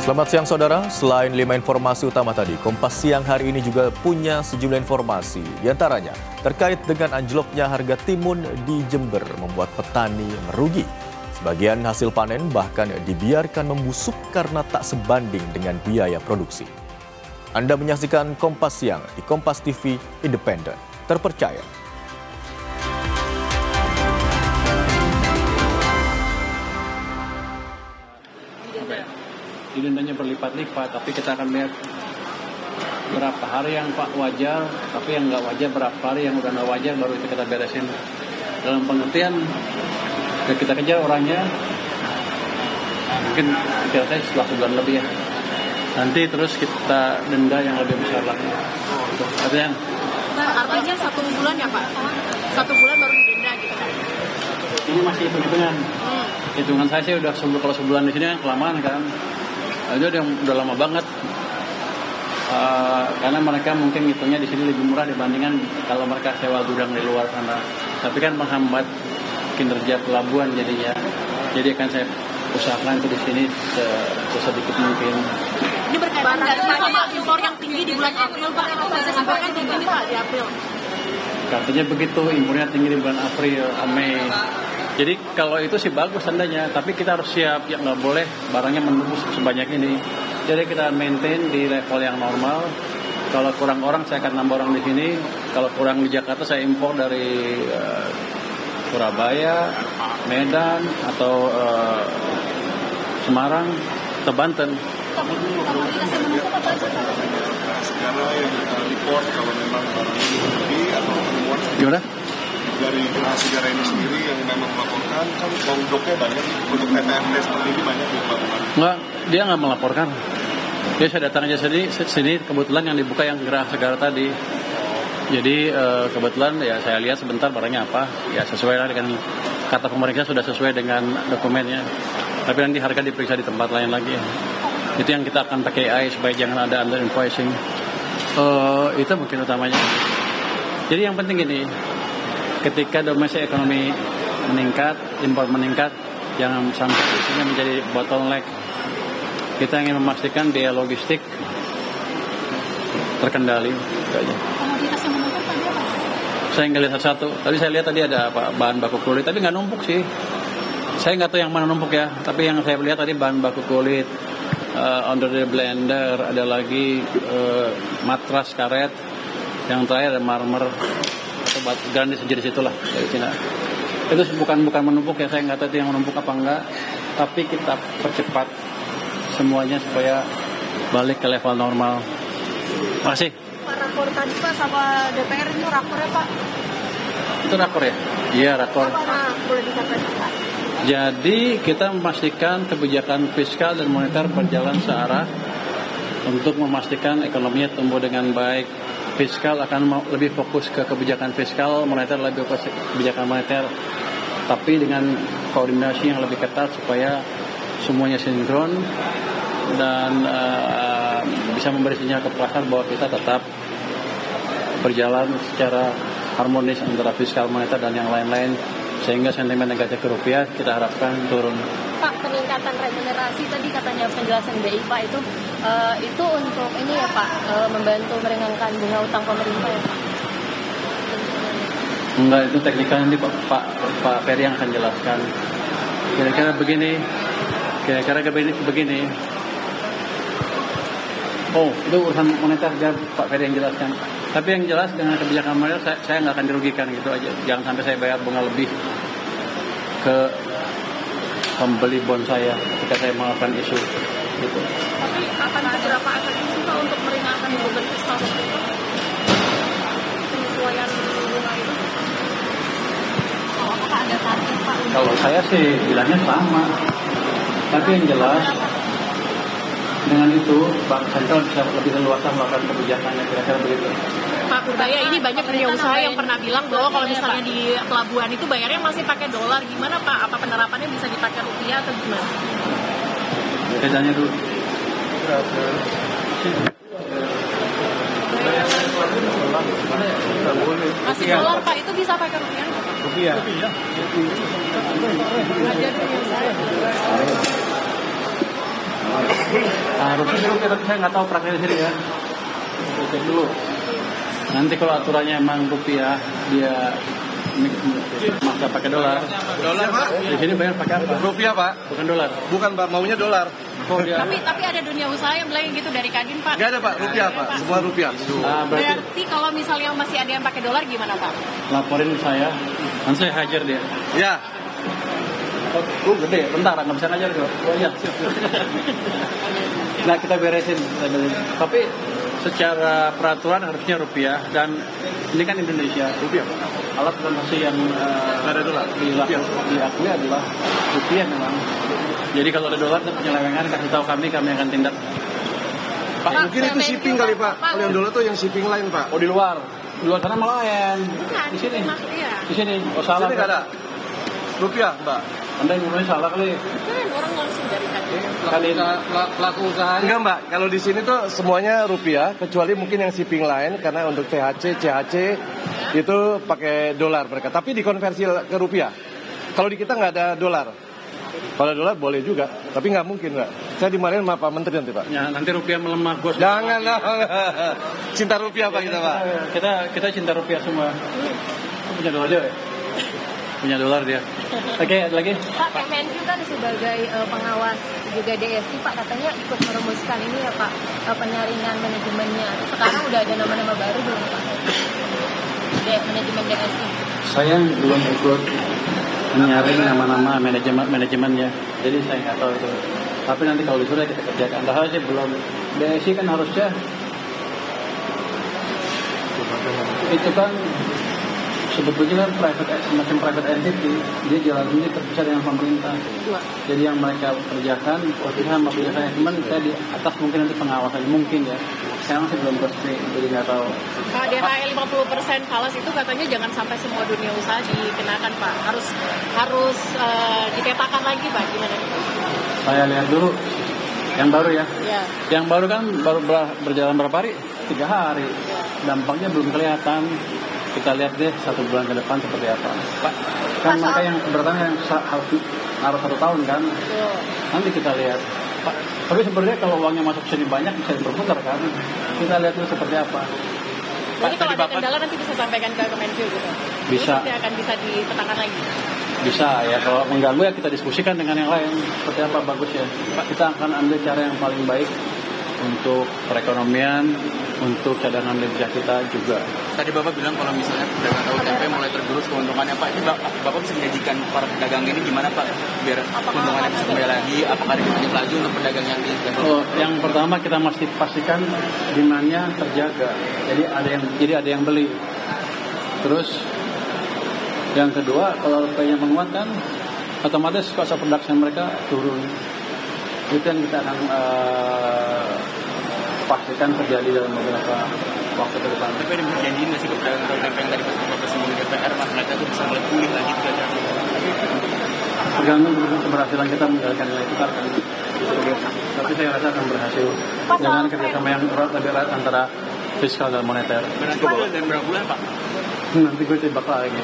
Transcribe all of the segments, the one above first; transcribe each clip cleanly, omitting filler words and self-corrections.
Selamat siang saudara, selain 5 informasi utama tadi, Kompas Siang hari ini juga punya sejumlah informasi. Di antaranya, terkait dengan anjloknya harga timun di Jember membuat petani merugi. Sebagian hasil panen bahkan dibiarkan membusuk karena tak sebanding dengan biaya produksi. Anda menyaksikan Kompas Siang di Kompas TV Independen, terpercaya. Dendanya berlipat-lipat, tapi kita akan lihat berapa hari yang Pak wajar, tapi yang nggak wajar berapa hari yang udah nggak wajar, baru itu kita beresin. Dalam pengertian, kita kejar orangnya, mungkin kira-kira setelah sebulan lebih ya. Nanti terus kita denda yang lebih besar lagi. Artinya? Artinya 1 bulan ya Pak? 1 bulan baru didenda gitu kan? Ini masih hitung-hitungan. Hitungan saya sih udah kalau sebulan di sini kan kelamaan kan. Itu udah lama banget. Karena mereka mungkin hitungnya di sini lebih murah dibandingkan kalau mereka sewa gudang di luar sana. Tapi kan menghambat kinerja pelabuhan jadinya. Jadi akan saya usahakan itu di sini sesedikit mungkin. Ini berkaitan dengan impor yang tinggi di bulan April Pak. Impor kan tinggi Pak di April. Katanya begitu, impornya tinggi di bulan April, Mei. Jadi kalau itu sih bagus tandanya, tapi kita harus siap, ya nggak boleh barangnya menembus sebanyak ini. Jadi kita maintain di level yang normal. Kalau kurang orang saya akan nambah orang di sini. Kalau kurang di Jakarta saya impor dari Surabaya, Medan atau Semarang atau Banten. Segala yang import kalau memang barangnya lebih atau temuan Gimana? dari negara ini sendiri yang memang melaporkan kan produknya banyak untuk PTMD seperti ini banyak di pelabuhan. Enggak, dia nggak melaporkan. Dia saya datang aja sini kebetulan yang dibuka yang Gerah Segara tadi. Jadi kebetulan ya saya lihat sebentar barangnya apa, ya sesuai lah dengan kata pemeriksa sudah sesuai dengan dokumennya. Tapi nanti harga diperiksa di tempat lain lagi. Itu yang kita akan pakai AI supaya jangan ada under invoicing. Itu mungkin utamanya. Jadi yang penting ini, ketika domestik ekonomi meningkat, impor meningkat, jangan sampai isinya menjadi bottleneck. Kita ingin memastikan biaya logistik terkendali. Komoditas yang menumpuk tadi apa? Saya nggak lihat satu. Tadi saya lihat tadi ada bahan baku kulit, tapi nggak numpuk sih. Saya nggak tahu yang mana numpuk ya. Tapi yang saya lihat tadi bahan baku kulit, under the blender, ada lagi matras karet, yang terakhir ada marmer atau batu grandis sejenis itulah dari Cina. Itu bukan menumpuk ya, saya nggak tahu itu yang menumpuk apa enggak. Tapi kita percepat semuanya supaya balik ke level normal. Makasih. Pak rakor tadi Pak sama DPR itu rakor ya Pak? Itu rakor ya? Iya rakor. Nah, boleh disampaikan Pak? Jadi kita memastikan kebijakan fiskal dan moneter berjalan searah untuk memastikan ekonominya tumbuh dengan baik. Fiskal akan lebih fokus ke kebijakan fiskal, moneter lebih fokus ke kebijakan moneter, tapi dengan koordinasi yang lebih ketat supaya semuanya sinkron dan bisa memberi sinyal ke pasar bahwa kita tetap berjalan secara harmonis antara fiskal, moneter dan yang lain-lain, sehingga sentimen negatif ke rupiah kita harapkan turun. Pak, peningkatan regenerasi tadi katanya penjelasan BI Pak itu untuk ini ya Pak, membantu meringankan bunga utang pemerintah ya Pak? Enggak, itu teknikal nanti Pak Ferry yang akan jelaskan. Kira-kira begini. Oh, itu urusan moneter biar Pak Ferry yang jelaskan. Tapi yang jelas dengan kebijakan moneter saya nggak akan dirugikan gitu aja. Jangan sampai saya bayar bunga lebih ke pembeli bond saya ketika saya melakukan isu gitu. Tapi akan beberapa efektif Pak untuk meringankan beban fiskal pemerintah? Penyesuaian bunga itu? Apakah ada target Pak? Kalau saya sih bilangnya sama. Tapi yang jelas dengan itu Bank Sentral bisa lebih leluasa melakukan kebijakannya, kira-kira begitu. Pak Purbaya, ini banyak pengusaha yang pernah bilang bahwa kalau misalnya di pelabuhan itu bayarnya masih pakai dolar, gimana Pak? Apa penerapannya bisa dipakai rupiah atau gimana? Saya tanya dulu. Masih dolar Pak, itu bisa pakai rupiah? Rupiah. Harusnya sih rupiah, tapi saya nggak tahu prakteknya di sini ya. Kita cek dulu. Nanti kalau aturannya emang rupiah, dia maksa pakai dolar. Dolar, Pak? Di sini bayar pakai apa? Rupiah, Pak? Bukan dolar. Bukan, Pak. Maunya dolar. Oh, dia. Tapi ada dunia usaha yang bilang gitu dari Kadin, Pak. Nggak ada, Pak. Rupiah, Pak. Semua rupiah. Berarti Berarti kalau misalnya masih ada yang pakai dolar gimana, Pak? laporin saya, nanti saya hajar dia. Ya. Oh, gede, bentar, nggak bisa ngajar kok. Oh iya, siap. Nah, kita beresin. Tapi secara peraturan harusnya rupiah, dan ini kan Indonesia. Rupiah, Pak. Alat transaksi yang Ada dolar. diakui adalah rupiah memang. Jadi kalau ada dolar dan penyelewengan, kasih tahu kami akan tindak. Pak, mungkin itu shipping kali, Pak. Kalau yang dolar tuh yang shipping lain, Pak. Oh, di luar sana malah lain. Bukan, Di sini. Iya. Di sini. Oh, salah. Sini nggak ada. Rupiah, Mbak. Anda yang ngomongnya salah kali. Bukan, orang langsung dari Kadin. Kali Pelaku usaha. Enggak, Mbak. Kalau di sini tuh semuanya rupiah, kecuali mungkin yang shipping lain, karena untuk THC, CHC itu pakai dolar mereka. Tapi dikonversi ke rupiah. Kalau di kita nggak ada dolar. Kalau dolar boleh juga, tapi nggak mungkin, Mbak. Saya dimarahin sama Pak Menteri nanti, Pak. ya, nanti rupiah melemah, bos. Jangan lah. Cinta rupiah, Pak, kita, Pak. Kita cinta rupiah semua. Punya dolar dia. Punya dolar dia. Oke, ada lagi. Pak, Kemenq kan sebagai pengawas juga DSI, Pak, katanya ikut merumuskan ini ya, Pak, penyaringan manajemennya. Sekarang udah ada nama-nama baru belum, Pak? Manajemen DSI. Saya belum ikut menyaring nama-nama manajemennya, jadi saya nggak tahu itu. Tapi nanti kalau disuruh kita kerjakan. Padahal sih belum. DSI kan harusnya itu kan sebetulnya kan semacam private entity, dia jalan sendiri terpisah dengan pemerintah. Jadi yang mereka kerjakan, sama biasanya, cuman saya di atas mungkin nanti pengawasan mungkin ya. Sekarang sih belum resmi, jadi nggak tahu. DHL 50% falas itu katanya jangan sampai semua dunia usaha dikenakan, Pak. Harus dipetakan lagi, Pak. Gimana? Saya lihat dulu yang baru ya. Ya. Yang baru kan baru berjalan berapa hari? 3 hari. Dampaknya belum kelihatan. Kita lihat deh 1 bulan ke depan seperti apa. Pak, kan mereka yang keberatan yang harus 1 tahun kan. Nanti kita lihat. Pak, tapi sebenarnya kalau uangnya masuk sini banyak bisa diperputar kan. Kita lihat dulu seperti apa. Jadi kalau ada kendala nanti bisa sampaikan ke Kemenq gitu. Bisa. Nanti akan bisa dipetakan lagi. Bisa ya, kalau mengganggu ya kita diskusikan dengan yang lain seperti apa bagusnya. Pak, kita akan ambil cara yang paling baik untuk perekonomian, untuk cadangan devisa kita juga. Tadi Bapak bilang kalau misalnya pedagang tahu tempe mulai tergerus keuntungannya, Pak, ini Bapak bisa menyajikan para pedagang ini gimana, Pak, biar keuntungannya bisa kembali lagi? Apakah ada lanjut lagi untuk pedagang yang di Yang pertama kita mesti pastikan demand-nya terjaga. Jadi ada yang beli. Terus yang kedua, kalau rupiahnya menguat kan, otomatis cost of production mereka turun. Itu yang kita akan pastikan terjadi dalam beberapa waktu ke depan. Tapi ada berjanjiin nggak sih ke pedagang tahu tempe yang tadi Bapak singgung di DPR, Mas, mereka tuh bisa mulai pulih lagi gitu aja? Tergantung keberhasilan kita menjalankan nilai tukar kan. Tapi saya rasa akan berhasil dengan kerjasama yang lebih erat antara fiskal dan moneter. Berhasil dalam berapa bulan, Pak? Nanti gue tebak lagi.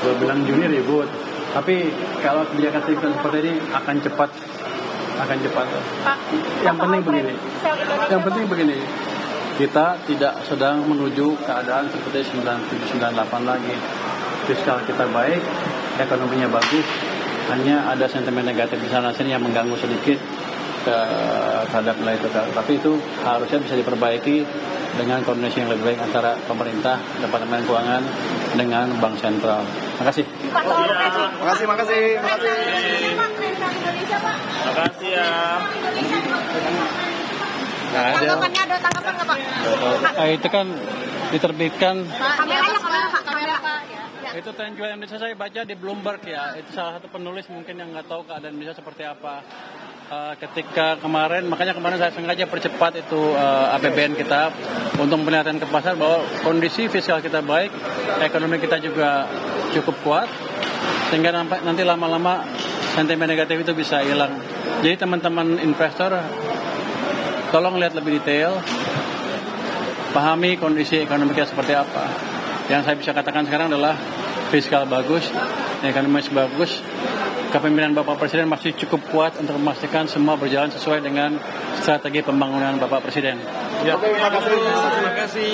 Gue bilang Juni ribut. Tapi kalau kebijakan fiskal seperti ini akan cepat. Pak, Yang penting begini. Kita tidak sedang menuju keadaan seperti 97-98 lagi. Fiskal kita baik, ekonominya bagus. Hanya ada sentimen negatif di sana sini yang mengganggu sedikit terhadap nilai tukar. Tapi itu harusnya bisa diperbaiki dengan koordinasi yang lebih baik antara pemerintah, Departemen Keuangan dengan Bank Sentral. Terima kasih. Pak, Makasih. Makasih ya. Tanggapannya ada tanggapan nggak, Pak? Itu kan diterbitkan. Kamera, Pak. Ya. Itu tren jual Indonesia saya baca di Bloomberg ya. Itu salah satu penulis mungkin yang nggak tahu keadaan Indonesia seperti apa. Ketika makanya kemarin saya sengaja percepat itu APBN kita untuk memperlihatkan ke pasar bahwa kondisi fiskal kita baik, ekonomi kita juga cukup kuat, sehingga nanti lama-lama sentimen negatif itu bisa hilang. Jadi teman-teman investor, tolong lihat lebih detail, pahami kondisi ekonomi kita seperti apa. Yang saya bisa katakan sekarang adalah fiskal bagus, ekonomi bagus, kepemimpinan Bapak Presiden masih cukup kuat untuk memastikan semua berjalan sesuai dengan strategi pembangunan Bapak Presiden. Ya, terima kasih.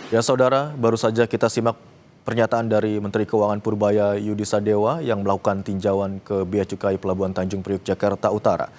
Ya saudara, baru saja kita simak pernyataan dari Menteri Keuangan Purbaya Yudi Sadewa yang melakukan tinjauan ke Bea Cukai Pelabuhan Tanjung Priok, Jakarta Utara.